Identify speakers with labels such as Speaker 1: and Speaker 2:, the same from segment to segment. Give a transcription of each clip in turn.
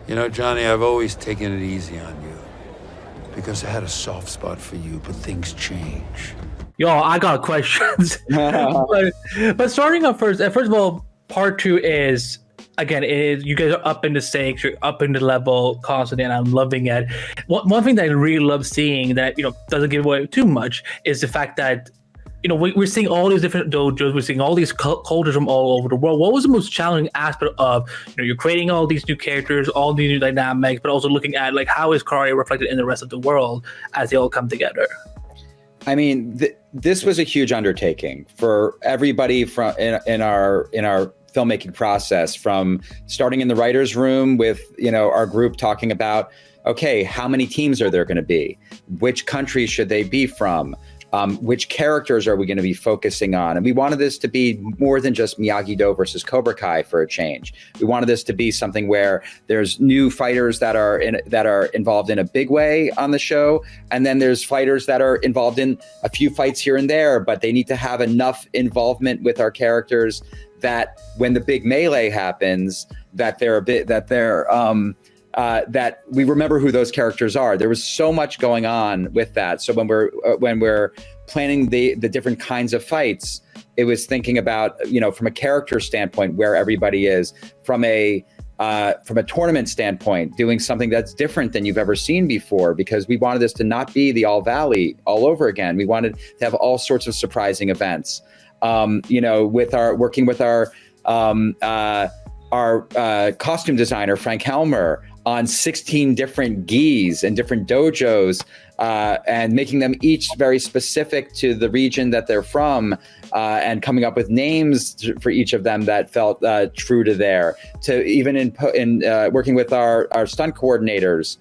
Speaker 1: You know, Johnny, I've always taken it easy on you because I had a soft spot for you, but things change.
Speaker 2: Yo, I got questions. but starting off first of all, part two is, again, it is, you guys are up in the stakes, you're up in the level constantly, and I'm loving it. One thing that I really love seeing that, doesn't give away too much is the fact that, we're seeing all these different dojos, we're seeing all these cultures from all over the world. What was the most challenging aspect of, you're creating all these new characters, all these new dynamics, but also looking at like how is karate reflected in the rest of the world as they all come together?
Speaker 3: I mean, this was a huge undertaking for everybody in our filmmaking process, from starting in the writer's room with, our group talking about, okay, how many teams are there going to be? Which countries should they be from? Which characters are we going to be focusing on? And we wanted this to be more than just Miyagi-Do versus Cobra Kai for a change. We wanted this to be something where there's new fighters that are involved in a big way on the show, and then there's fighters that are involved in a few fights here and there, but they need to have enough involvement with our characters that when the big melee happens, that we remember who those characters are. There was so much going on with that. So when we're planning the different kinds of fights, it was thinking about, from a character standpoint, where everybody is, from a tournament standpoint, doing something that's different than you've ever seen before, because we wanted this to not be the All Valley all over again. We wanted to have all sorts of surprising events. Working with our costume designer, Frank Helmer, on 16 different gis and different dojos, and making them each very specific to the region that they're from, and coming up with names for each of them that felt true to there. To even in working with our stunt coordinators,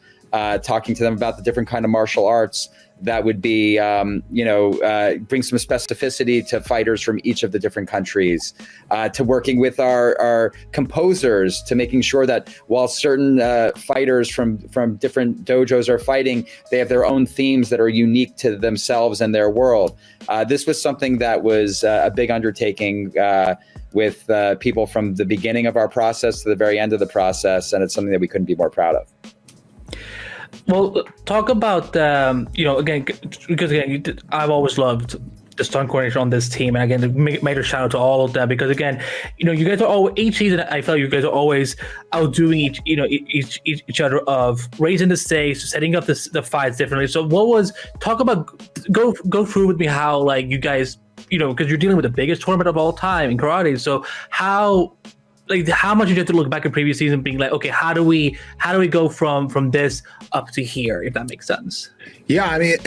Speaker 3: talking to them about the different kind of martial arts that would be, bring some specificity to fighters from each of the different countries, to working with our composers, to making sure that while certain fighters from different dojos are fighting, they have their own themes that are unique to themselves and their world. This was something that was a big undertaking with people from the beginning of our process to the very end of the process, and it's something that we couldn't be more proud of.
Speaker 2: Well, talk about, because I've always loved the stunt coordination on this team. And again, major shout out to all of them, because again, you guys are always, each season, I feel you guys are always outdoing each other of raising the stakes, setting up the fights differently. So go through with me how, like, you guys, because you're dealing with the biggest tournament of all time in karate. So how much you have to look back at previous season being like, okay, how do we go from this up to here, if that makes sense?
Speaker 4: Yeah, I mean,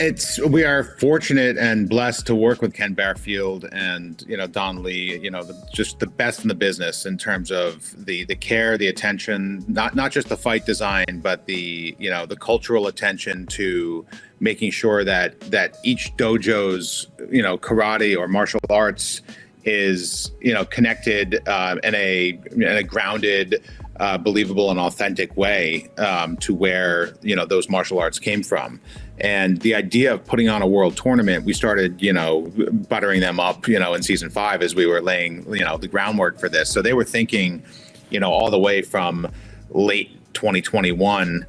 Speaker 4: we are fortunate and blessed to work with Ken Bearfield and Don Lee, just the best in the business in terms of the care, the attention, not just the fight design, but the cultural attention to making sure that each dojo's karate or martial arts is connected in a grounded, believable and authentic way to where those martial arts came from. And the idea of putting on a world tournament, we started buttering them up in season 5 as we were laying the groundwork for this. So they were thinking all the way from late 2021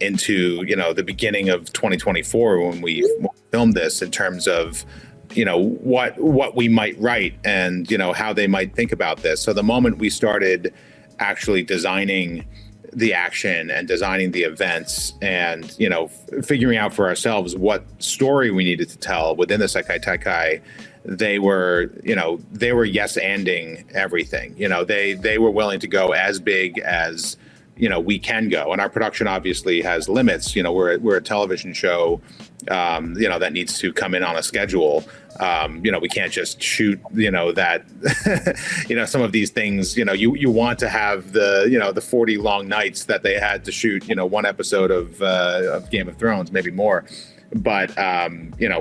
Speaker 4: into the beginning of 2024 when we filmed this, in terms of what we might write and how they might think about this. So the moment we started actually designing the action and designing the events and figuring out for ourselves what story we needed to tell within the Sekai Taikai, they were yes-anding everything. They were willing to go as big as we can go, and our production obviously has limits. We're a television show that needs to come in on a schedule. We can't just shoot, that, some of these things, you want to have the 40 long nights that they had to shoot, one episode of Game of Thrones, maybe more. But,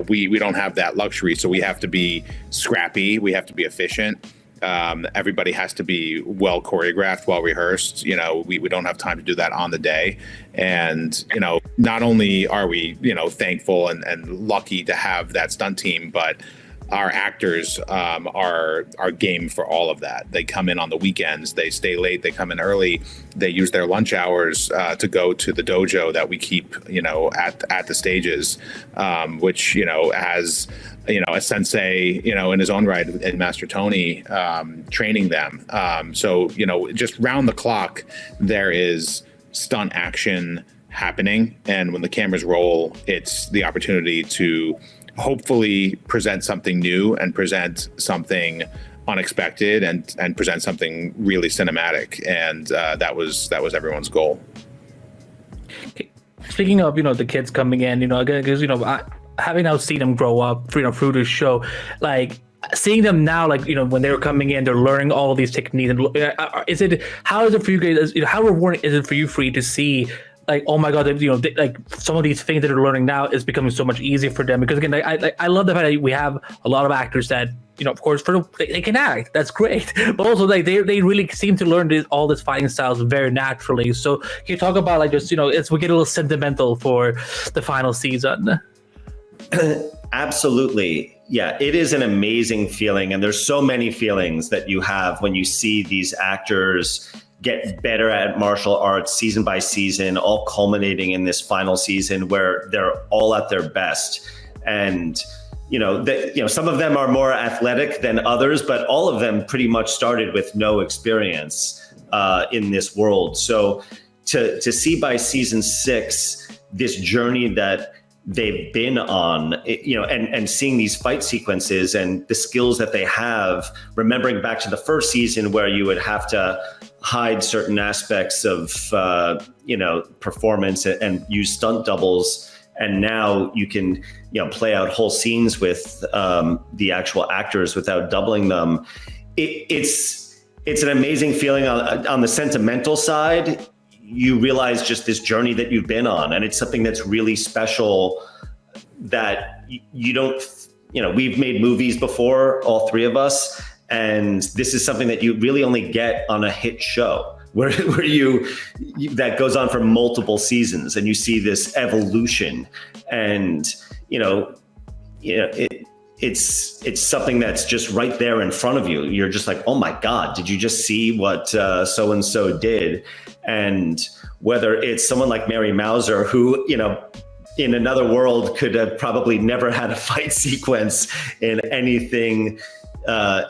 Speaker 4: we don't have that luxury. So we have to be scrappy. We have to be efficient. Everybody has to be well choreographed, well rehearsed. We don't have time to do that on the day. And, not only are we, thankful and lucky to have that stunt team, but our actors are game for all of that. They come in on the weekends, they stay late, they come in early, they use their lunch hours to go to the dojo that we keep, at the stages, which, has, a sensei, in his own right, and Master Tony, training them. So, just round the clock, there is stunt action happening. And when the cameras roll, it's the opportunity to hopefully present something new and present something unexpected and present something really cinematic. And that was everyone's goal.
Speaker 2: Speaking of, the kids coming in, again, because, having now seen them grow up, through the show, like seeing them now, like, when they were coming in, they're learning all of these techniques. And how is it for you guys? How rewarding is it for you to see, like, oh my God, like some of these things that they're learning now is becoming so much easier for them? Because again, I love the fact that we have a lot of actors that, of course, they can act. That's great, but also like they really seem to learn all this fighting styles very naturally. So can you talk about like just we get a little sentimental for the final season?
Speaker 5: Absolutely. Yeah, it is an amazing feeling. And there's so many feelings that you have when you see these actors get better at martial arts season by season, all culminating in this final season where they're all at their best. And, some of them are more athletic than others, but all of them pretty much started with no experience in this world. So to see by season 6, this journey that they've been on, and seeing these fight sequences and the skills that they have, remembering back to the first season where you would have to hide certain aspects of, performance and use stunt doubles. And now you can, play out whole scenes with the actual actors without doubling them. It's an amazing feeling on the sentimental side. You realize just this journey that you've been on, and it's something that's really special that you don't, we've made movies before, all three of us, and this is something that you really only get on a hit show where you that goes on for multiple seasons, and you see this evolution, and it's something that's just right there in front of you. You're just like, oh my God, did you just see what so-and-so did? And whether it's someone like Mary Mauser, who, in another world could have probably never had a fight sequence in anything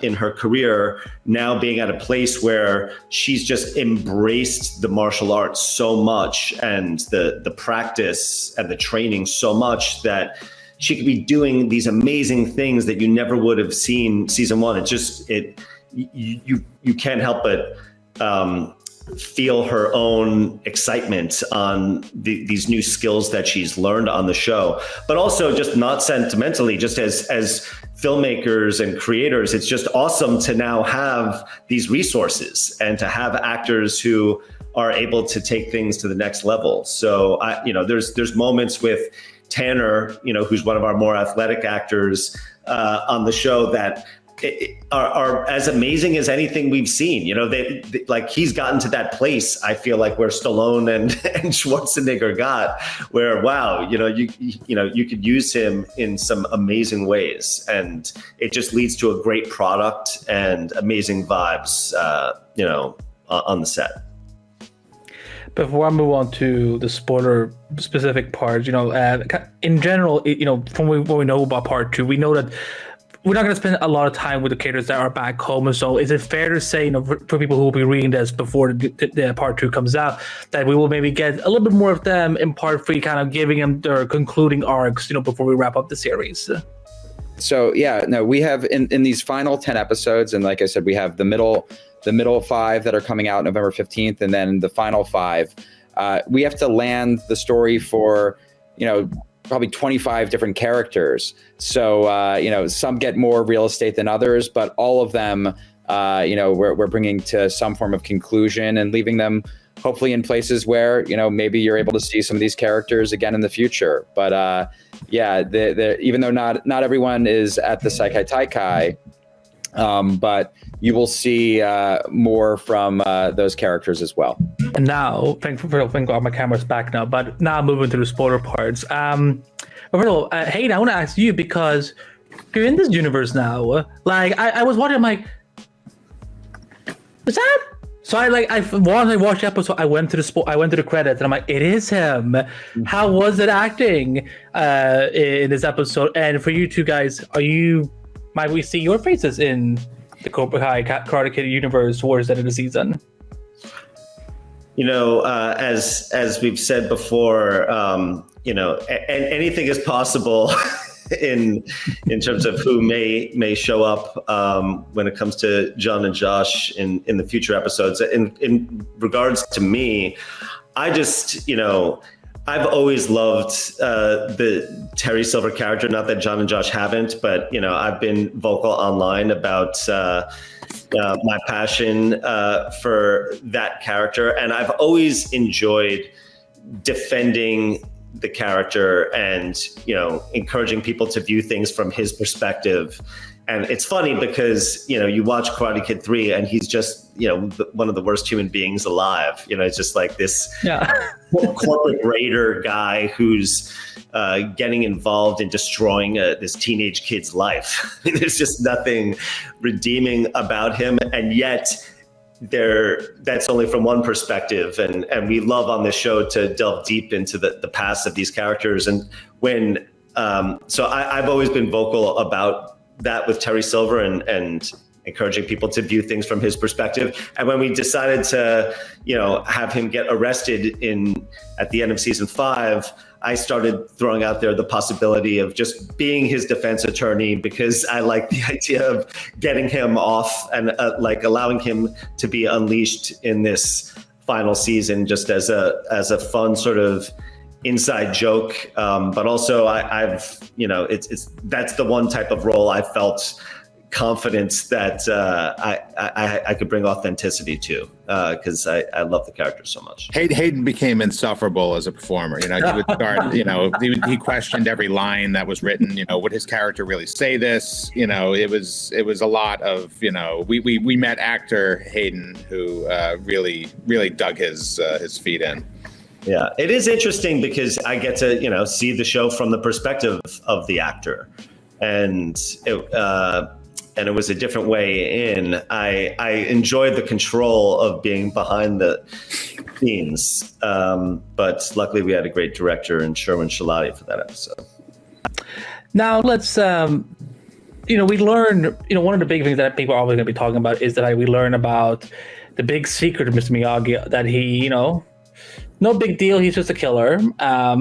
Speaker 5: in her career, now being at a place where she's just embraced the martial arts so much and the practice and the training so much that she could be doing these amazing things that you never would have seen season 1. It's just, you can't help but feel her own excitement on these new skills that she's learned on the show, but also just not sentimentally, just as filmmakers and creators, it's just awesome to now have these resources and to have actors who are able to take things to the next level. So there's moments with Tanner, who's one of our more athletic actors on the show that are as amazing as anything we've seen. They like he's gotten to that place, I feel like, where Stallone and Schwarzenegger got, where wow, you could use him in some amazing ways, and it just leads to a great product and amazing vibes, on the set.
Speaker 2: Before I move on to the spoiler specific parts, in general, from what we know about part 2, we know that we're not going to spend a lot of time with the characters that are back home. And so is it fair to say, for people who will be reading this before the part 2 comes out, that we will maybe get a little bit more of them in part 3, kind of giving them their concluding arcs, before we wrap up the series?
Speaker 3: So we have in these final 10 episodes, and like I said, we have the middle 5 that are coming out November 15th, and then the final 5. We have to land the story for, probably 25 different characters. So, some get more real estate than others, but all of them, we're bringing to some form of conclusion and leaving them hopefully in places where, maybe you're able to see some of these characters again in the future. But even though not everyone is at the Seikai Taikai, but you will see more from those characters as well.
Speaker 2: And now, thank God my camera's back now, but now moving to the spoiler parts. Hayden, I want to ask you, because you're in this universe now. Like I was watching, I'm like, is that? So I watched the episode. I went to the credits, and I'm like, it is him. How was it acting in this episode? And for you two guys, might we see your faces in the Cobra Kai Karate Kid universe towards the end of the season?
Speaker 5: As we've said before, anything is possible in terms of who may show up when it comes to Jon and Josh in the future episodes. In regards to me, I just, I've always loved the Terry Silver character. Not that Jon and Josh haven't, but I've been vocal online about my passion for that character, and I've always enjoyed defending the character and encouraging people to view things from his perspective. And it's funny because you watch Karate Kid 3 and he's just one of the worst human beings alive. It's just like this corporate raider guy who's getting involved in destroying this teenage kid's life. There's just nothing redeeming about him, and yet that's only from one perspective, and we love on this show to delve deep into the past of these characters. And when so I've always been vocal about that with Terry Silver and encouraging people to view things from his perspective. And when we decided to have him get arrested at the end of season 5, I started throwing out there the possibility of just being his defense attorney, because I like the idea of getting him off and allowing him to be unleashed in this final season, just as a fun sort of inside joke. But also that's the one type of role I felt confidence that I could bring authenticity to, because I love the character so much.
Speaker 4: Hayden became insufferable as a performer. He would start, he questioned every line that was written. Would his character really say this? It was a lot of, we met actor Hayden, who really dug his feet in.
Speaker 5: Yeah, it is interesting because I get to, see the show from the perspective of the actor, and it was a different way in. I enjoyed the control of being behind the scenes, but luckily we had a great director in Sherwin Shalati for that episode.
Speaker 2: Now let's, we learn, one of the big things that people are always going to be talking about is that we learn about the big secret of Mr. Miyagi, that he, no big deal, he's just a killer.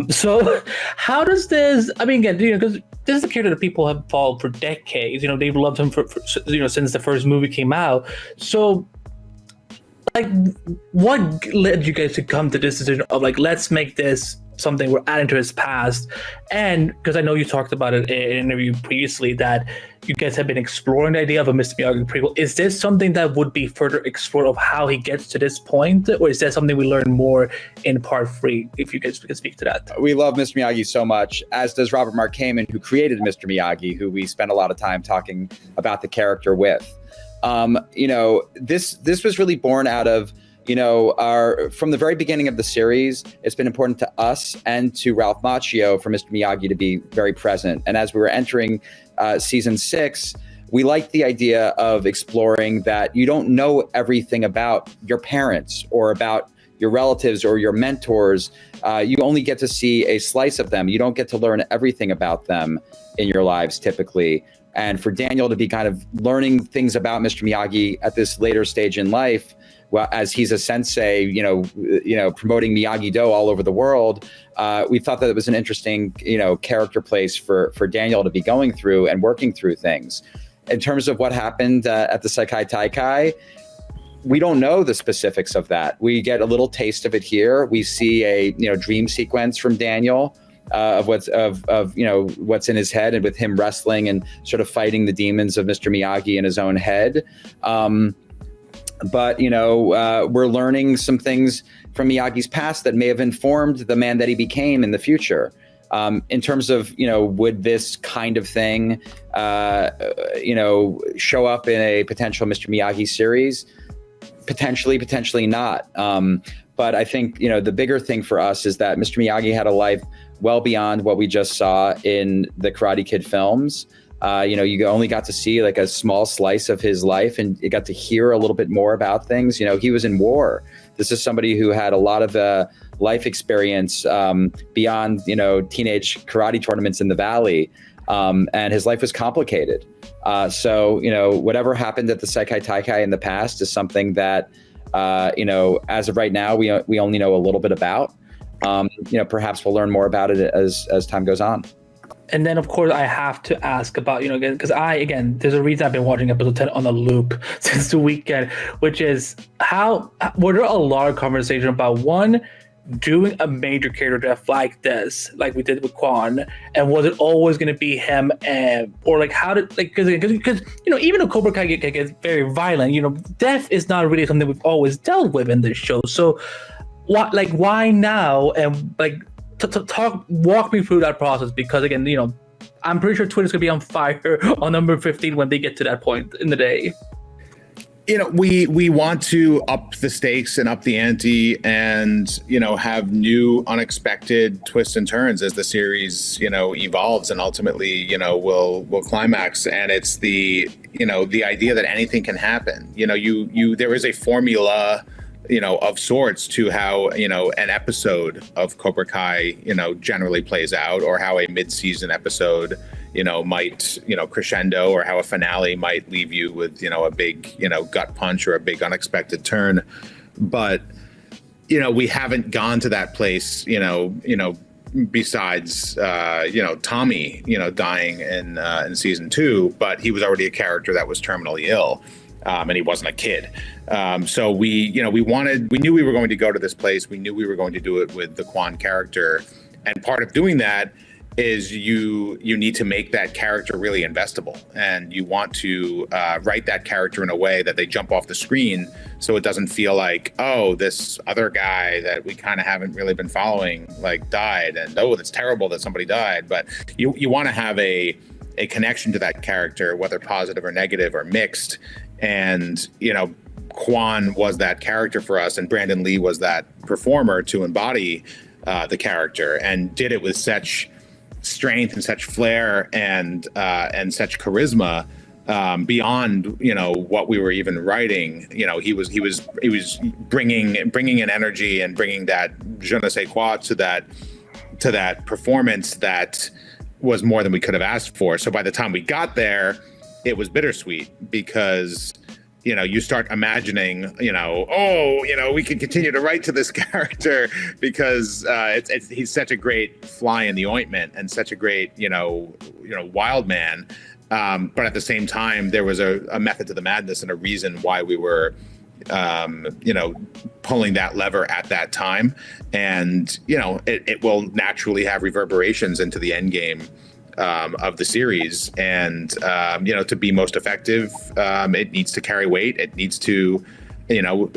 Speaker 2: So how does this, again, because this is a character that people have followed for decades. They've loved him for since the first movie came out. So, what led you guys to come to this decision of let's make this something we're adding to his past? And because I know you talked about it in an interview previously that you guys have been exploring the idea of a Mr. Miyagi prequel. Is this something that would be further explored of how he gets to this point, or is that something we learn more in part 3? If you guys could speak to that.
Speaker 3: We love Mr. Miyagi so much, as does Robert Mark Kamen, who created Mr. Miyagi, who we spent a lot of time talking about the character with. This was really born out of from the very beginning of the series. It's been important to us and to Ralph Macchio for Mr. Miyagi to be very present. And as we were entering season 6, we liked the idea of exploring that you don't know everything about your parents or about your relatives or your mentors. You only get to see a slice of them. You don't get to learn everything about them in your lives typically. And for Daniel to be kind of learning things about Mr. Miyagi at this later stage in life, well, as he's a sensei, promoting Miyagi-Do all over the world, we thought that it was an interesting, character place for Daniel to be going through and working through things. In terms of what happened at the Seikai Taikai, we don't know the specifics of that. We get a little taste of it here. We see a dream sequence from Daniel of what's in his head, and with him wrestling and sort of fighting the demons of Mr. Miyagi in his own head. But we're learning some things from Miyagi's past that may have informed the man that he became in the future. In terms of, would this kind of thing, show up in a potential Mr. Miyagi series? Potentially not. But I think, the bigger thing for us is that Mr. Miyagi had a life well beyond what we just saw in the Karate Kid films. You only got to see like a small slice of his life, and you got to hear a little bit more about things. He was in war. This is somebody who had a lot of life experience beyond, teenage karate tournaments in the Valley. And his life was complicated. So whatever happened at the Seikai Taikai in the past is something that, as of right now, we only know a little bit about. Perhaps we'll learn more about it as time goes on.
Speaker 2: And then, of course, I have to ask about, again, because there's a reason I've been watching episode 10 on a loop since the weekend, which is were there a lot of conversation about, one, doing a major character death like this, like we did with Quan, and was it always going to be him, or like how did, like, because even though Cobra Kai gets very violent, death is not really something we've always dealt with in this show. So why now? And like, walk me through that process, because again, I'm pretty sure Twitter's gonna be on fire on number 15 when they get to that point in the day.
Speaker 4: We want to up the stakes and up the ante, and have new unexpected twists and turns as the series evolves and ultimately will climax. And it's the idea that anything can happen. There is a formula of sorts to how, an episode of Cobra Kai, generally plays out, or how a mid-season episode, might, crescendo, or how a finale might leave you with, a big, gut punch or a big unexpected turn. But, we haven't gone to that place, besides, Tommy, dying in season 2, but he was already a character that was terminally ill. And he wasn't a kid. So we knew we were going to go to this place. We knew we were going to do it with the Quan character. And part of doing that is you need to make that character really investable. And you want to write that character in a way that they jump off the screen, so it doesn't feel like, oh, this other guy that we kind of haven't really been following, like, died. And, oh, that's terrible that somebody died. But you want to have a connection to that character, whether positive or negative or mixed. And, Quan was that character for us, and Brandon Lee was that performer to embody the character, and did it with such strength and such flair and such charisma beyond, what we were even writing. He was bringing an energy and bringing that je ne sais quoi to that performance that was more than we could have asked for. So by the time we got there, it was bittersweet, because you start imagining, we can continue to write to this character, because he's such a great fly in the ointment and such a great wild man, but at the same time there was a method to the madness and a reason why we were pulling that lever at that time. And it will naturally have reverberations into the end game of the series. And to be most effective, it needs to carry weight. It needs to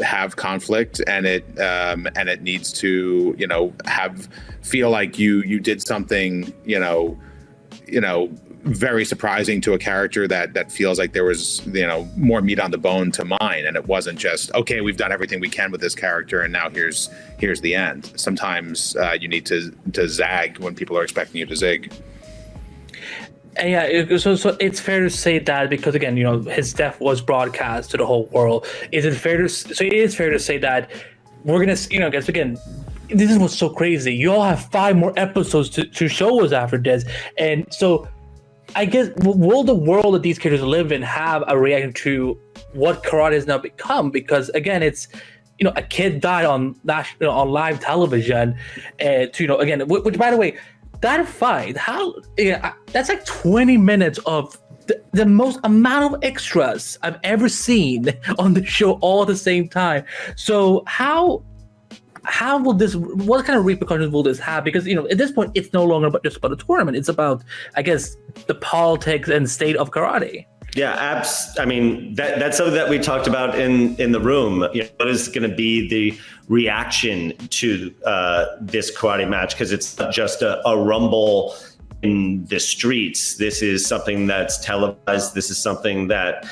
Speaker 4: have conflict, and it needs to feel like you did something very surprising to a character that feels like there was more meat on the bone to mine, and it wasn't just, okay, we've done everything we can with this character and now here's the end. Sometimes you need to zag when people are expecting you to zig.
Speaker 2: And yeah, so it's fair to say that, because again, his death was broadcast to the whole world. It is fair to say that we're gonna, guys, again, this is what's so crazy. You all have 5 more episodes to show us after this, and so I guess, will the world that these characters live in have a reaction to what karate has now become? Because again, it's a kid died on live television, again, which, by the way, that fight, that's like 20 minutes of the most amount of extras I've ever seen on the show all at the same time. So how will this, what kind of repercussions will this have? Because, at this point, it's no longer just about a tournament. It's about, I guess, the politics and state of karate.
Speaker 5: Yeah, I mean, that's something that we talked about in the room. What is going to be the reaction to this karate match? Because it's not just a rumble in the streets. This is something that's televised. This is something that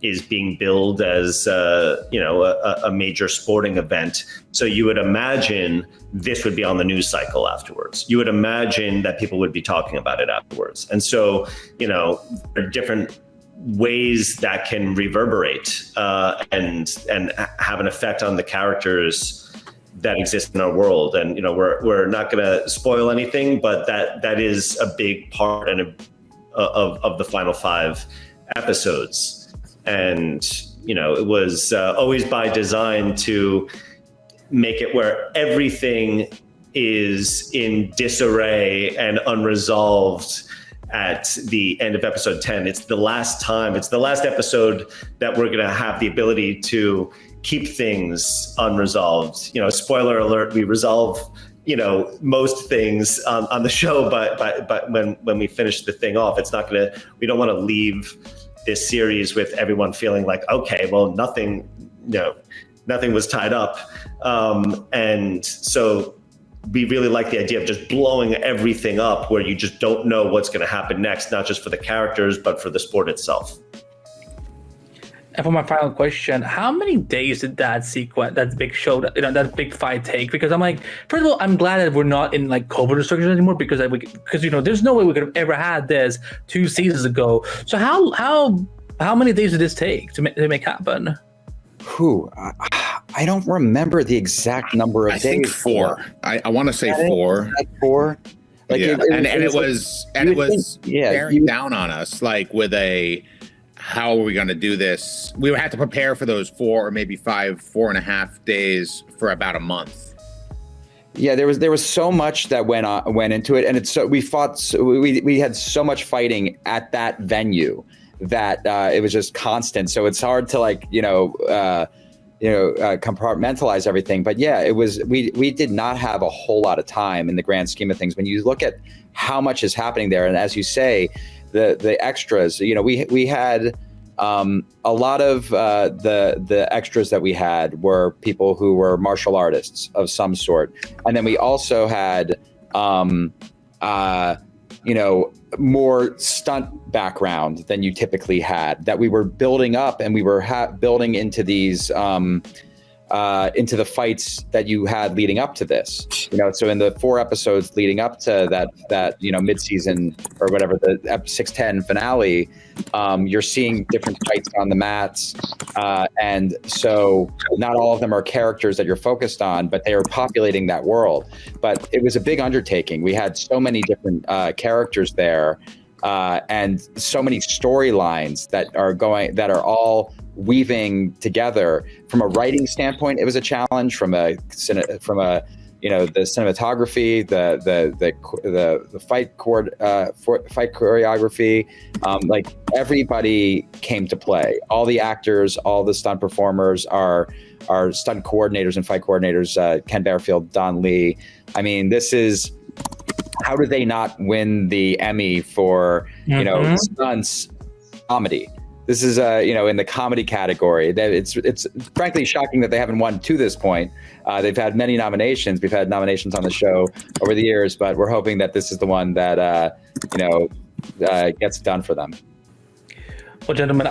Speaker 5: is being billed as a major sporting event. So you would imagine this would be on the news cycle afterwards. You would imagine that people would be talking about it afterwards. And so, there are different ways that can reverberate and have an effect on the characters that exist in our world. And we're not going to spoil anything, but that is a big part of the final 5 episodes. And it was always by design to make it where everything is in disarray and unresolved at the end of episode 10. It's the last episode that we're going to have the ability to keep things unresolved. Spoiler alert, we resolve most things on the show, but when we finish the thing off, we don't want to leave this series with everyone feeling like, okay, well, nothing was tied up. And so we really like the idea of just blowing everything up where you just don't know what's going to happen next, not just for the characters, but for the sport itself.
Speaker 2: And for my final question, how many days did that sequence, that big show, that big fight take? Because I'm like, first of all, I'm glad that we're not in like COVID restrictions anymore, because there's no way we could have ever had this 2 seasons ago. So how many days did this take to make happen?
Speaker 3: I don't remember the exact number of days.
Speaker 4: I think 4. I want to say 4.
Speaker 3: 4. Like
Speaker 4: yeah. It was bearing down on us, like with how are we going to do this? We would have to prepare for those 4 or maybe 4.5 days for about a month.
Speaker 3: Yeah, there was so much that went into it, and we had so much fighting at that venue that it was just constant. So it's hard to compartmentalize everything. But yeah, it was. We did not have a whole lot of time in the grand scheme of things. When you look at how much is happening there, and as you say, the extras. We had a lot of the extras that we had were people who were martial artists of some sort, and then we also had more stunt background than you typically had, that we were building up, and we were building into these into the fights that you had leading up to this. So in the 4 episodes leading up to that mid-season or whatever, the 6-10 finale, you're seeing different fights on the mats, and so not all of them are characters that you're focused on, but they are populating that world. But it was a big undertaking. We had so many different characters there, and so many storylines that are all weaving together. From a writing standpoint, it was a challenge. From the cinematography, the fight choreography, like everybody came to play. All the actors, all the stunt performers, our stunt coordinators and fight coordinators, Ken Bearfield, Don Lee. I mean, this is, how do they not win the Emmy for stunts comedy? This is in the comedy category. It's frankly shocking that they haven't won to this point. They've had many nominations. We've had nominations on the show over the years, but we're hoping that this is the one that gets done for them.
Speaker 2: Well, gentlemen,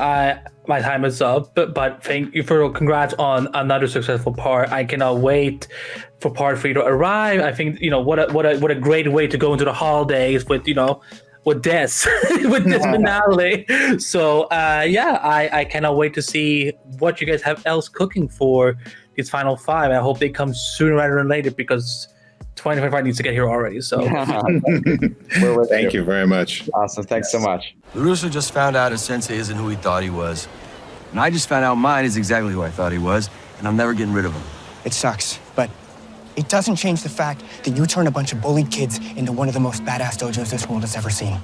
Speaker 2: my time is up, but thank you congrats on another successful part. I cannot wait for part 3 to arrive. I think what a great way to go into the holidays with this with this finale. So I cannot wait to see what you guys have else cooking for these final 5. I hope they come sooner rather than later, because 2025 needs to get here already. So
Speaker 4: thank you very much.
Speaker 3: Awesome. Thanks so much.
Speaker 6: LaRusso just found out his sensei isn't who he thought he was. And I just found out mine is exactly who I thought he was, and I'm never getting rid of him.
Speaker 7: It sucks, but it doesn't change the fact that you turned a bunch of bullied kids into one of the most badass dojos this world has ever seen.